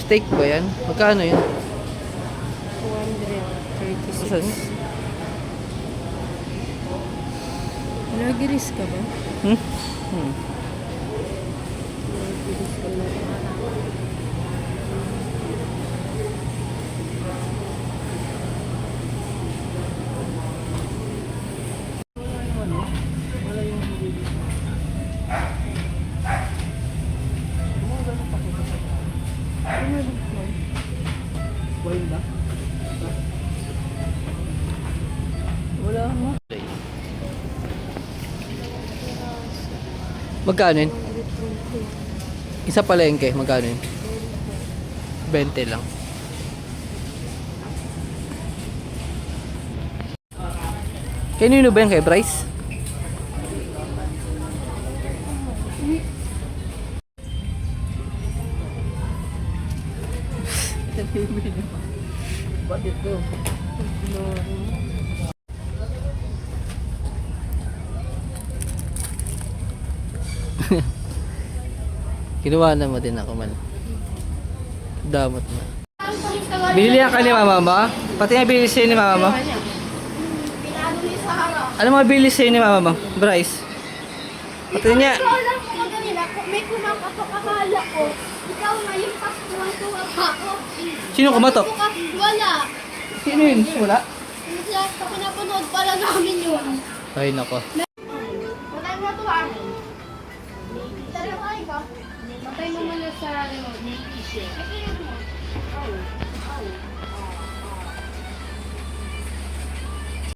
Steak ba yan? Magkano yun? 236. Saan? Nagiris ka ba? Hmm? Nagiris ka na. Wala mo. Magkano yun? Isa palengke, magkano yun? 20 lang. Kanino ba yan kay Bryce? Bakit to? Kinuha na mo din ako man. Damot na. Binili ka ni mama mo? Pati nga binili sa'yo ni mama mo? Ano mga binili sa'yo ni mama mo? Bryce? Pati niya. May kumakatok akala ko. Ikaw ngayon tuwang-tuwa pa ako. Sino kumatok? Wala. Sino yun? Wala? Sa pinapanood pala namin yun. Ay nako. Wala na to ano. Dalawa ka. Matay mo muna sa remote.